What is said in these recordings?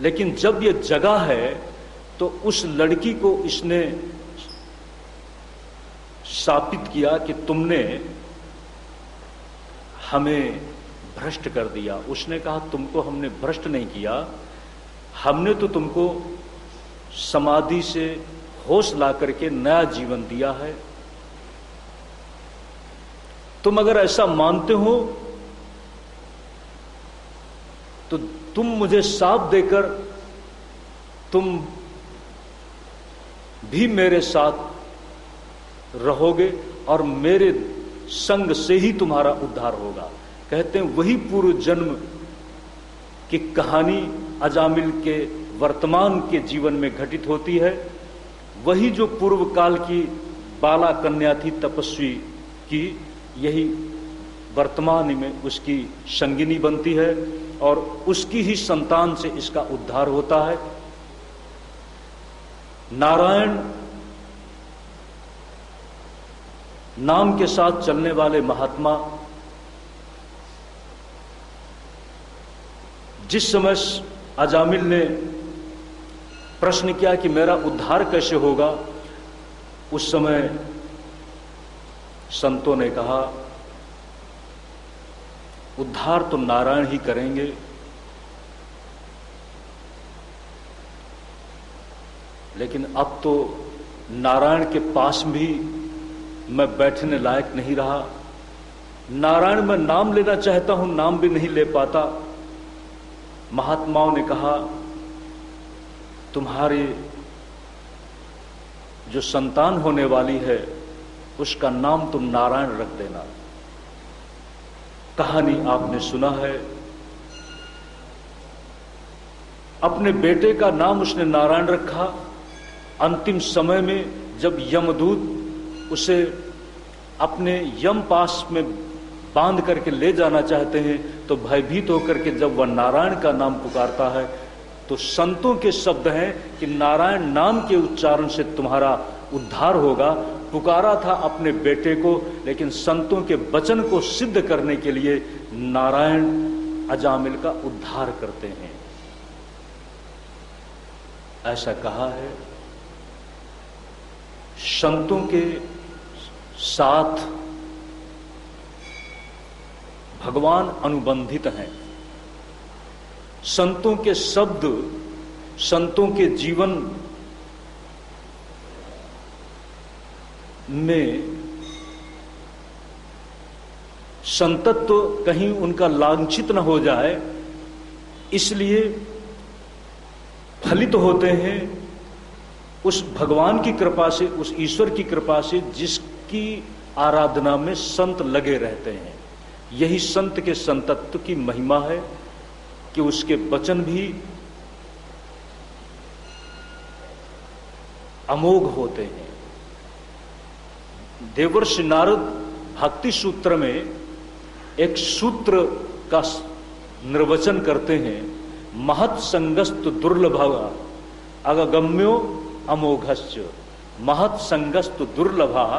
लेकिन जब ये जगा है तो उस लड़की को इसने शापित किया कि तुमने हमें भ्रष्ट कर दिया। उसने कहा तुमको हमने भ्रष्ट नहीं किया, हमने तो तुमको समाधि से होश ला करके नया जीवन दिया है। तुम अगर ऐसा मानते हो तो तुम मुझे शाप देकर तुम भी मेरे साथ रहोगे और मेरे संग से ही तुम्हारा उद्धार होगा। कहते हैं वही पूर्व जन्म की कहानी अजामिल के वर्तमान के जीवन में घटित होती है। वही जो पूर्व काल की बाला कन्या थी तपस्वी की, यही वर्तमान में उसकी संगिनी बनती है और उसकी ही संतान से इसका उद्धार होता है। नारायण नाम के साथ चलने वाले महात्मा जिस समय अजामिल ने प्रश्न किया कि मेरा उद्धार कैसे होगा, उस समय संतों ने कहा उद्धार तो नारायण ही करेंगे। लेकिन अब तो नारायण के पास भी मैं बैठने लायक नहीं रहा। नारायण मैं नाम लेना चाहता हूं, नाम भी नहीं ले पाता। महात्माओं ने कहा तुम्हारी जो संतान होने वाली है उसका नाम तुम नारायण रख देना। कहानी आपने सुना है, अपने बेटे का नाम उसने नारायण रखा। अंतिम समय में जब यमदूत उसे अपने यम पास में बांध करके ले जाना चाहते हैं तो भयभीत होकर के जब वह नारायण का नाम पुकारता है तो संतों के शब्द हैं कि नारायण नाम के उच्चारण से तुम्हारा उद्धार होगा। पुकारा था अपने बेटे को, लेकिन संतों के वचन को सिद्ध करने के लिए नारायण अजामिल का उद्धार करते हैं, ऐसा कहा है। संतों के साथ भगवान अनुबंधित हैं। संतों के शब्द, संतों के जीवन में संतत्व कहीं उनका लांछित न हो जाए, इसलिए फलित होते हैं उस भगवान की कृपा से, उस ईश्वर की कृपा से जिसकी आराधना में संत लगे रहते हैं। यही संत के संतत्व की महिमा है कि उसके वचन भी अमोघ होते हैं। देवर्षि नारद भक्ति सूत्र में एक सूत्र का निर्वचन करते हैं, महत् संगस्तु दुर्लभः अगम्यो अमोघस्य। महत् संगस्तु दुर्लभः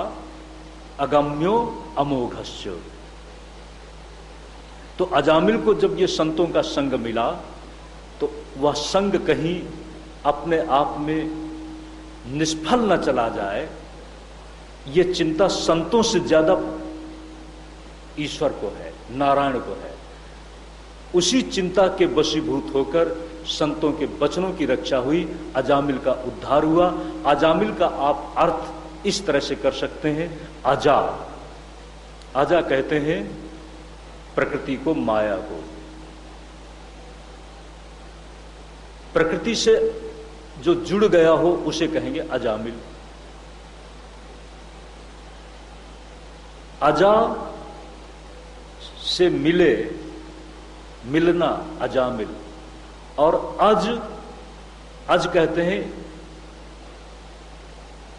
अगम्यो अमोघस्य। तो अजामिल को जब ये संतों का संग मिला तो वह संग कहीं अपने आप में निष्फल न चला जाए, ये चिंता संतों से ज्यादा ईश्वर को है, नारायण को है। उसी चिंता के वशीभूत होकर संतों के वचनों की रक्षा हुई, अजामिल का उद्धार हुआ। अजामिल का आप अर्थ इस तरह से कर सकते हैं, अजा। अजा कहते हैं प्रकृति को, माया को। प्रकृति से जो जुड़ गया हो उसे कहेंगे अजामिल। अजा से मिले, मिलना अजामिल। और अज कहते हैं,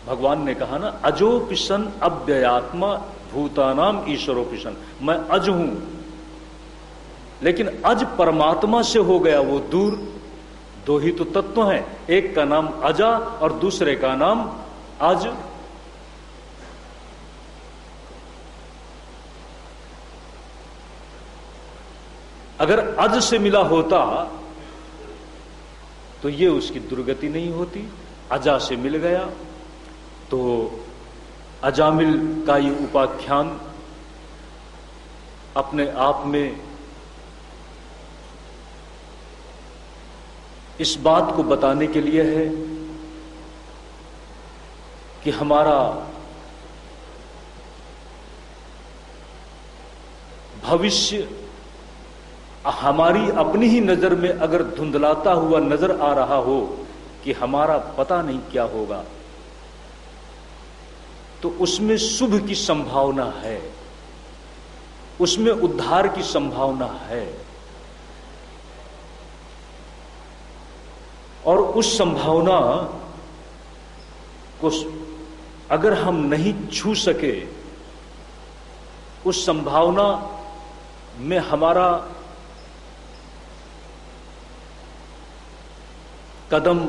भगवान ने कहा ना, अजोपिशन अव्ययात्मा भूतानाम ईश्वरोपिशन। मैं अज हूं, लेकिन अज परमात्मा से हो गया वो दूर। दो ही तो तत्व हैं, एक का नाम अजा और दूसरे का नाम अज। अगर अज से मिला होता तो ये उसकी दुर्गति नहीं होती। अजा से मिल गया तो अजामिल का ये उपाख्यान अपने आप में इस बात को बताने के लिए है कि हमारा भविष्य हमारी अपनी ही नजर में अगर धुंधलाता हुआ नजर आ रहा हो कि हमारा पता नहीं क्या होगा, तो उसमें शुभ की संभावना है, उसमें उद्धार की संभावना है। और उस संभावना को अगर हम नहीं छू सके, उस संभावना में हमारा कदम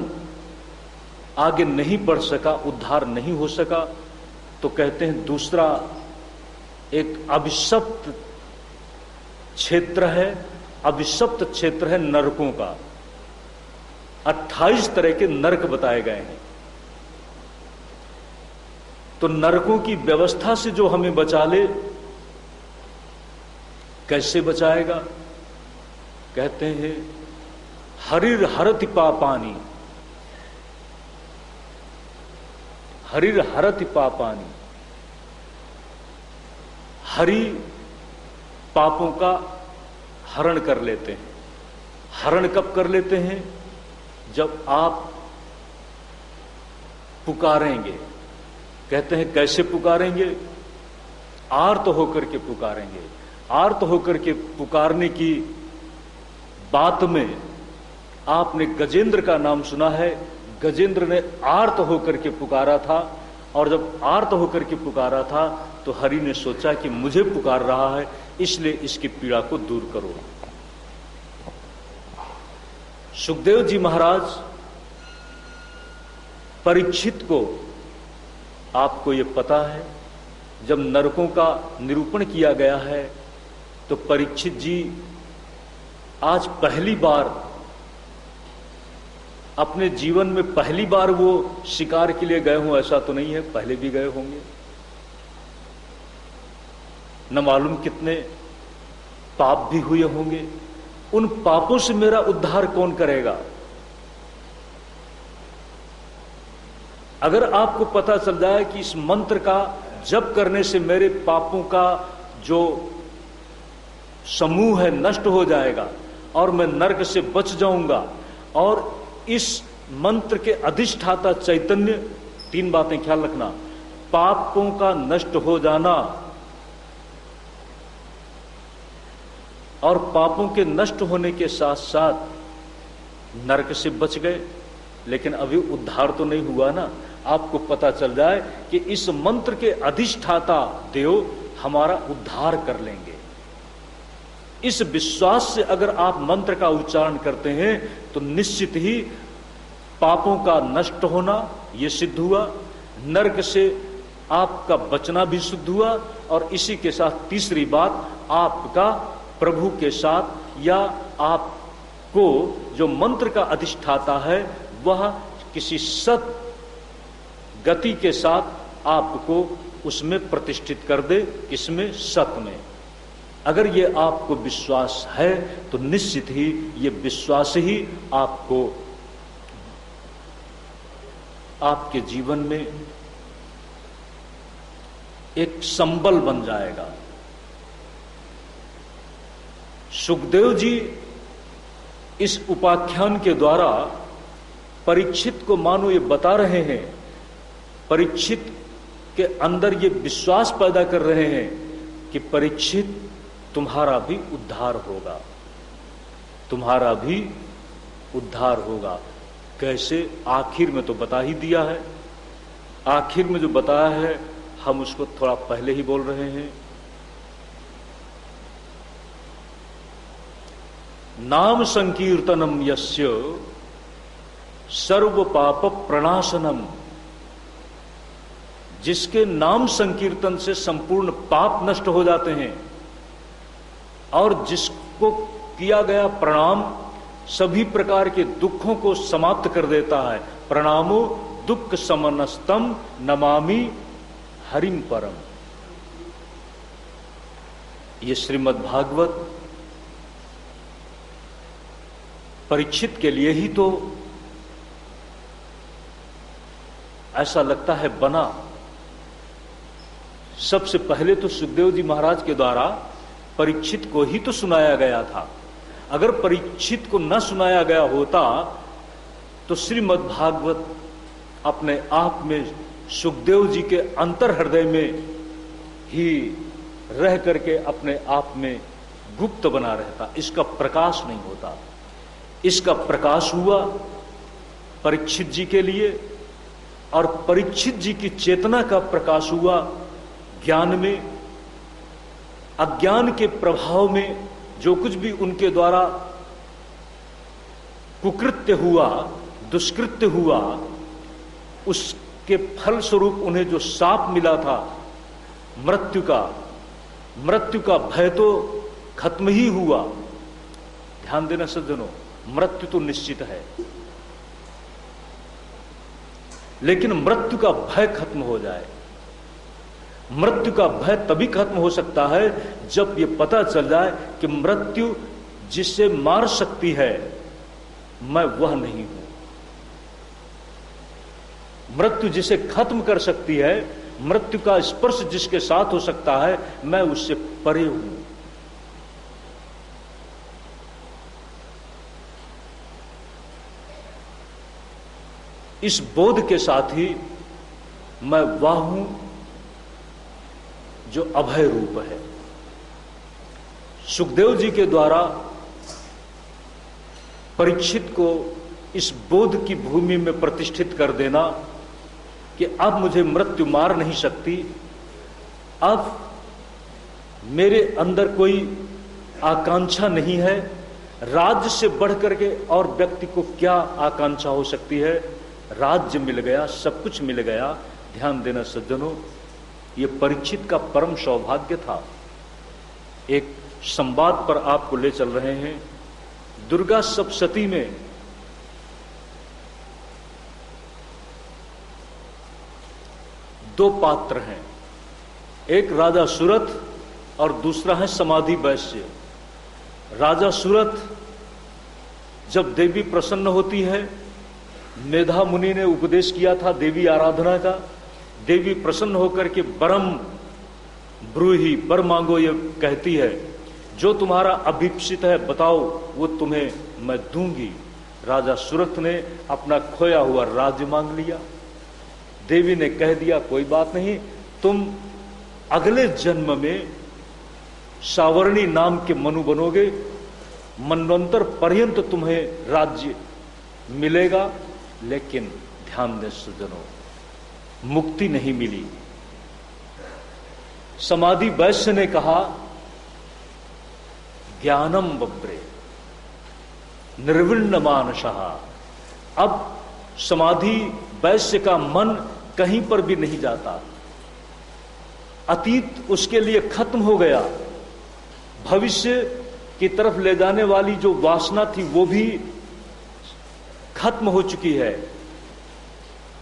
आगे नहीं बढ़ सका, उद्धार नहीं हो सका, तो कहते हैं दूसरा एक अभिशप्त क्षेत्र है। अभिशप्त क्षेत्र है नरकों का। 28 तरह के नरक बताए गए हैं। तो नरकों की व्यवस्था से जो हमें बचा ले, कैसे बचाएगा? कहते हैं हरिर हरति पापानी, हरिर हरति पापानी। हरि पापों का हरण कर लेते हैं। हरण कब कर लेते हैं? जब आप पुकारेंगे। कहते हैं कैसे पुकारेंगे? आर्त होकर के पुकारेंगे। आर्त होकर के पुकारने की बात में आपने गजेंद्र का नाम सुना है। गजेंद्र ने आर्त होकर के पुकारा था, और जब आर्त होकर के पुकारा था तो हरि ने सोचा कि मुझे पुकार रहा है, इसलिए इसकी पीड़ा को दूर करो। सुखदेव जी महाराज परीक्षित को, आपको ये पता है, जब नरकों का निरूपण किया गया है तो परीक्षित जी आज पहली बार अपने जीवन में पहली बार वो शिकार के लिए गए हों, ऐसा तो नहीं है, पहले भी गए होंगे। न मालूम कितने पाप भी हुए होंगे। उन पापों से मेरा उद्धार कौन करेगा? अगर आपको पता चल जाए कि इस मंत्र का जप करने से मेरे पापों का जो समूह है नष्ट हो जाएगा और मैं नरक से बच जाऊंगा, और इस मंत्र के अधिष्ठाता चैतन्य, 3 बातें ख्याल रखना, पापों का नष्ट हो जाना और पापों के नष्ट होने के साथ साथ नरक से बच गए, लेकिन अभी उद्धार तो नहीं हुआ ना। आपको पता चल जाए कि इस मंत्र के अधिष्ठाता देव हमारा उद्धार कर लेंगे। इस विश्वास से अगर आप मंत्र का उच्चारण करते हैं तो निश्चित ही पापों का नष्ट होना यह सिद्ध हुआ, नरक से आपका बचना भी सिद्ध हुआ, और इसी के साथ तीसरी बात, आपका प्रभु के साथ या आपको जो मंत्र का अधिष्ठाता है वह किसी सत गति के साथ आपको उसमें प्रतिष्ठित कर दे। किसमें? सत में। अगर ये आपको विश्वास है तो निश्चित ही ये विश्वास ही आपको आपके जीवन में एक संबल बन जाएगा। सुखदेव जी इस उपाख्यान के द्वारा परीक्षित को मानो ये बता रहे हैं, परीक्षित के अंदर ये विश्वास पैदा कर रहे हैं कि परीक्षित तुम्हारा भी उद्धार होगा, तुम्हारा भी उद्धार होगा। कैसे? आखिर में तो बता ही दिया है। आखिर में जो बताया है हम उसको थोड़ा पहले ही बोल रहे हैं। नाम संकीर्तनम यस्य सर्व पाप प्रणाशनम। जिसके नाम संकीर्तन से संपूर्ण पाप नष्ट हो जाते हैं, और जिसको किया गया प्रणाम सभी प्रकार के दुखों को समाप्त कर देता है। प्रणामो दुख समनस्तम नमामि हरिम परम। ये श्रीमद् भागवत परीक्षित के लिए ही तो ऐसा लगता है बना। सबसे पहले तो सुखदेव जी महाराज के द्वारा परीक्षित को ही तो सुनाया गया था। अगर परीक्षित को न सुनाया गया होता तो श्रीमद् भागवत अपने आप में सुखदेव जी के अंतर हृदय में ही रह करके अपने आप में गुप्त बना रहता, इसका प्रकाश नहीं होता। इसका प्रकाश हुआ परीक्षित जी के लिए, और परीक्षित जी की चेतना का प्रकाश हुआ ज्ञान में। अज्ञान के प्रभाव में जो कुछ भी उनके द्वारा कुकृत्य हुआ, दुष्कृत्य हुआ, उसके फल स्वरूप उन्हें जो शाप मिला था मृत्यु का भय तो खत्म ही हुआ। ध्यान देना सज्जनों, मृत्यु तो निश्चित है, लेकिन मृत्यु का भय खत्म हो जाए। मृत्यु का भय तभी खत्म हो सकता है जब ये पता चल जाए कि मृत्यु जिसे मार सकती है मैं वह नहीं हूं। मृत्यु जिसे खत्म कर सकती है, मृत्यु का स्पर्श जिसके साथ हो सकता है, मैं उससे परे हूं। इस बोध के साथ ही मैं वह हूं जो अभय रूप है। सुखदेव जी के द्वारा परीक्षित को इस बोध की भूमि में प्रतिष्ठित कर देना कि अब मुझे मृत्यु मार नहीं सकती, अब मेरे अंदर कोई आकांक्षा नहीं है। राज्य से बढ़कर के और व्यक्ति को क्या आकांक्षा हो सकती है? राज्य मिल गया, सब कुछ मिल गया। ध्यान देना सज्जनों, ये परीक्षित का परम सौभाग्य था। एक संवाद पर आपको ले चल रहे हैं। दुर्गा सप्तशती में दो पात्र हैं, एक राजा सुरथ और दूसरा है समाधि वैश्य। राजा सुरथ, जब देवी प्रसन्न होती है, मेधा मुनि ने उपदेश किया था देवी आराधना का, देवी प्रसन्न होकर के परम ब्रूही वर मांगो ये कहती है, जो तुम्हारा अभीप्सित है बताओ वो तुम्हें मैं दूंगी। राजा सुरथ ने अपना खोया हुआ राज्य मांग लिया। देवी ने कह दिया कोई बात नहीं, तुम अगले जन्म में सावर्णी नाम के मनु बनोगे, मनवंतर पर्यंत तुम्हें राज्य मिलेगा। लेकिन ध्यान दें सज्जनों, मुक्ति नहीं मिली। समाधि वैश्य ने कहा ज्ञानम बब्रे निर्विण्ण मानसः। अब समाधि वैश्य का मन कहीं पर भी नहीं जाता, अतीत उसके लिए खत्म हो गया। भविष्य की तरफ ले जाने वाली जो वासना थी वो भी खत्म हो चुकी है।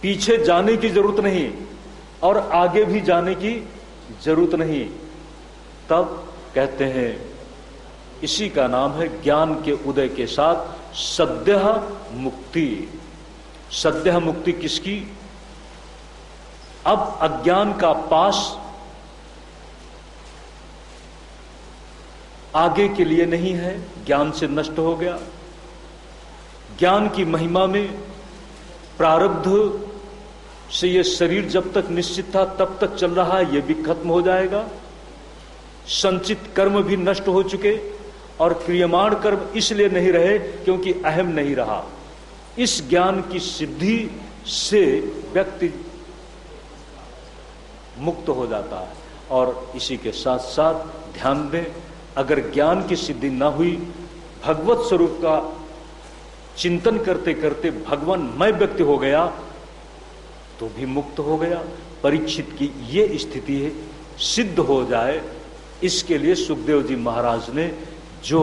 पीछे जाने की जरूरत नहीं और आगे भी जाने की जरूरत नहीं। तब कहते हैं इसी का नाम है ज्ञान के उदय के साथ सद्यः मुक्ति। सद्यः मुक्ति किसकी? अब अज्ञान का पास आगे के लिए नहीं है, ज्ञान से नष्ट हो गया। ज्ञान की महिमा में प्रारब्ध से ये शरीर जब तक निश्चित था तब तक चल रहा है, ये भी खत्म हो जाएगा। संचित कर्म भी नष्ट हो चुके और क्रियमाण कर्म इसलिए नहीं रहे क्योंकि अहम नहीं रहा। इस ज्ञान की सिद्धि से व्यक्ति मुक्त हो जाता है। और इसी के साथ साथ ध्यान दें, अगर ज्ञान की सिद्धि न हुई, भगवत स्वरूप का चिंतन करते करते भगवानमय व्यक्ति हो गया तो भी मुक्त हो गया। परीक्षित की ये स्थिति है, सिद्ध हो जाए, इसके लिए सुखदेव जी महाराज ने जो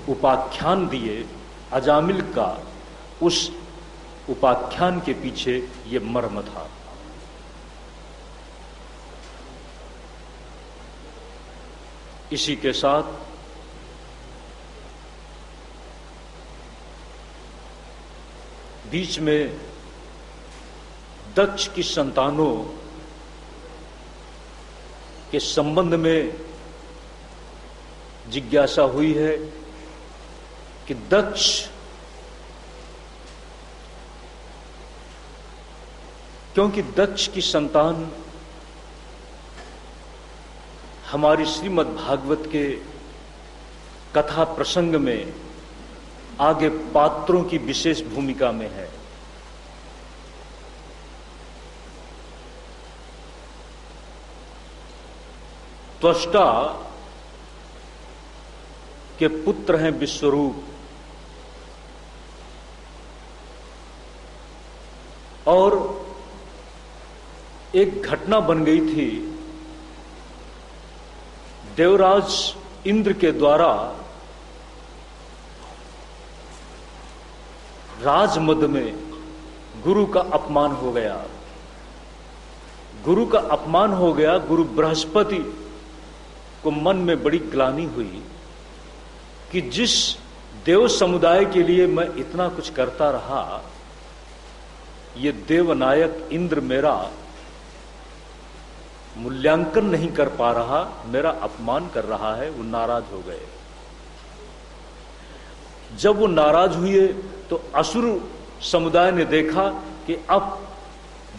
उपाख्यान दिए, अजामिल का उस उपाख्यान के पीछे ये मर्म था। इसी के साथ बीच में दक्ष की संतानों के संबंध में जिज्ञासा हुई है कि दक्ष क्योंकि दक्ष की संतान हमारी श्रीमद् भागवत के कथा प्रसंग में आगे पात्रों की विशेष भूमिका में है। त्वष्टा के पुत्र हैं विश्वरूप, और एक घटना बन गई थी देवराज इंद्र के द्वारा राजमद में गुरु का अपमान हो गया। गुरु का अपमान हो गया। गुरु बृहस्पति को मन में बड़ी ग्लानि हुई कि जिस देव समुदाय के लिए मैं इतना कुछ करता रहा, ये देवनायक इंद्र मेरा मूल्यांकन नहीं कर पा रहा, मेरा अपमान कर रहा है। वो नाराज हो गए। जब वो नाराज हुए तो असुर समुदाय ने देखा कि अब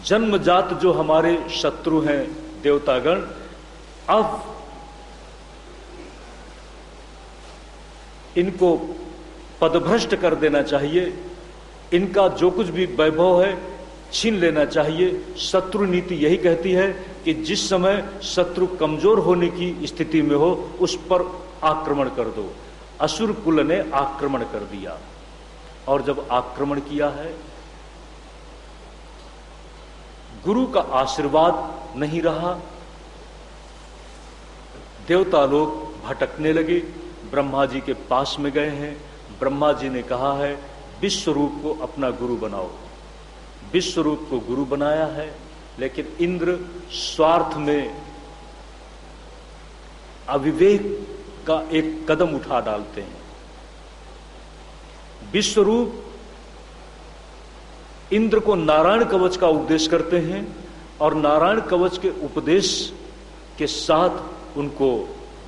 जन्मजात जो हमारे शत्रु हैं देवतागण, अब इनको पदभ्रष्ट कर देना चाहिए, इनका जो कुछ भी वैभव है छीन लेना चाहिए। शत्रु नीति यही कहती है कि जिस समय शत्रु कमजोर होने की स्थिति में हो उस पर आक्रमण कर दो। असुर कुल ने आक्रमण कर दिया, और जब आक्रमण किया है, गुरु का आशीर्वाद नहीं रहा, देवता लोग भटकने लगे। ब्रह्मा जी के पास में गए हैं। ब्रह्मा जी ने कहा है विश्वरूप को अपना गुरु बनाओ। विश्वरूप को गुरु बनाया है, लेकिन इंद्र स्वार्थ में अविवेक का एक कदम उठा डालते हैं। विश्वरूप इंद्र को नारायण कवच का उपदेश करते हैं, और नारायण कवच के उपदेश के साथ उनको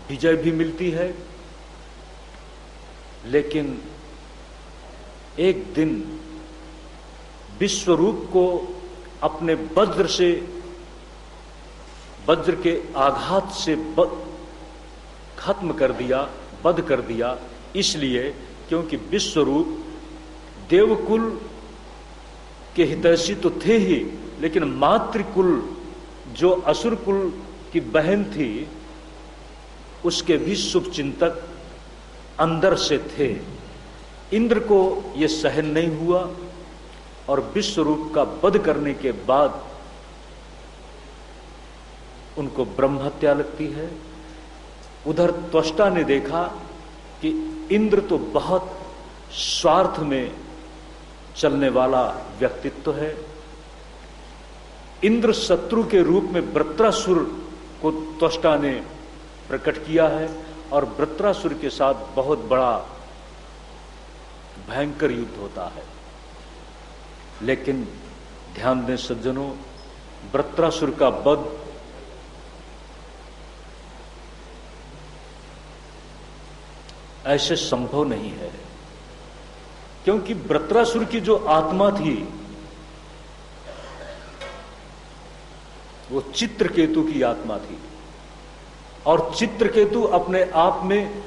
विजय भी मिलती है। लेकिन एक दिन विश्वरूप को अपने वज्र के आघात से खत्म कर दिया, वध कर दिया। इसलिए क्योंकि विश्वरूप देवकुल के हितैषी तो थे ही, लेकिन मातृकुल जो असुर कुल की बहन थी उसके भी शुभ चिंतक अंदर से थे। इंद्र को यह सहन नहीं हुआ, और विश्वरूप का वध करने के बाद उनको ब्रह्म हत्या लगती है। उधर त्वष्टा ने देखा कि इंद्र तो बहुत स्वार्थ में चलने वाला व्यक्तित्व है। इंद्र शत्रु के रूप में वृत्रासुर को त्वष्टा ने प्रकट किया है, और वृत्रासुर के साथ बहुत बड़ा भयंकर युद्ध होता है। लेकिन ध्यान दें सज्जनों, वृत्रासुर का वध ऐसे संभव नहीं है, क्योंकि वृत्रासुर की जो आत्मा थी वो चित्रकेतु की आत्मा थी, और चित्रकेतु अपने आप में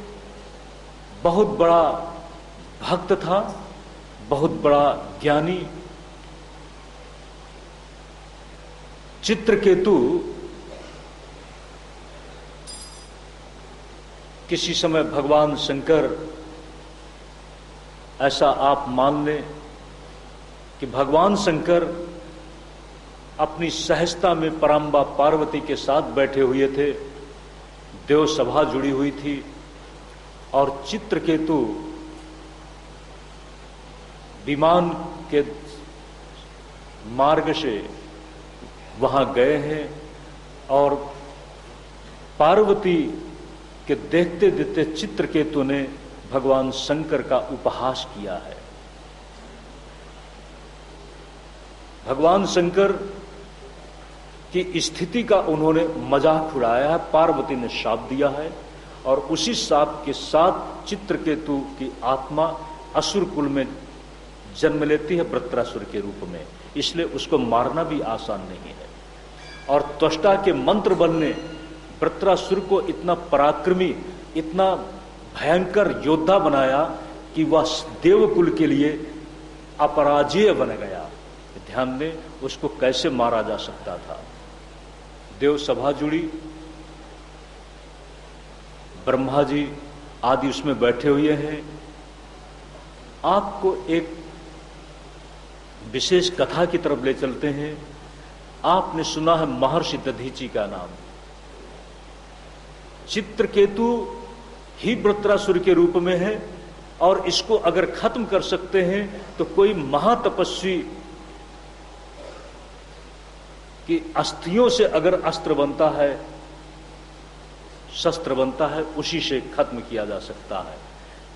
बहुत बड़ा भक्त था, बहुत बड़ा ज्ञानी। चित्रकेतु किसी समय भगवान शंकर, ऐसा आप मान लें कि भगवान शंकर अपनी सहजता में पराम्बा पार्वती के साथ बैठे हुए थे, देव सभा जुड़ी हुई थी, और चित्रकेतु विमान के मार्ग से वहां गए हैं और पार्वती के देखते देखते चित्रकेतु ने भगवान शंकर का उपहास किया है। भगवान शंकर की स्थिति का उन्होंने मजाक उड़ाया है। पार्वती ने शाप दिया है और उसी शाप के साथ चित्रकेतु की आत्मा असुर कुल में जन्म लेती है, वृत्रासुर के रूप में। इसलिए उसको मारना भी आसान नहीं है। और त्वष्टा के मंत्र बल ने वृत्रासुर को इतना पराक्रमी, इतना भयंकर योद्धा बनाया कि वह देवकुल के लिए अपराजेय बन गया। ध्यान दें, उसको कैसे मारा जा सकता था। देव सभा जुड़ी, ब्रह्मा जी आदि उसमें बैठे हुए हैं। आपको एक विशेष कथा की तरफ ले चलते हैं। आपने सुना है महर्षि दधीची का नाम। चित्रकेतु ही वृत्रासुर के रूप में है और इसको अगर खत्म कर सकते हैं तो कोई महातपस्वी की अस्थियों से अगर अस्त्र बनता है, शस्त्र बनता है, उसी से खत्म किया जा सकता है।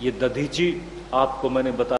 ये दधीची आपको मैंने बताया।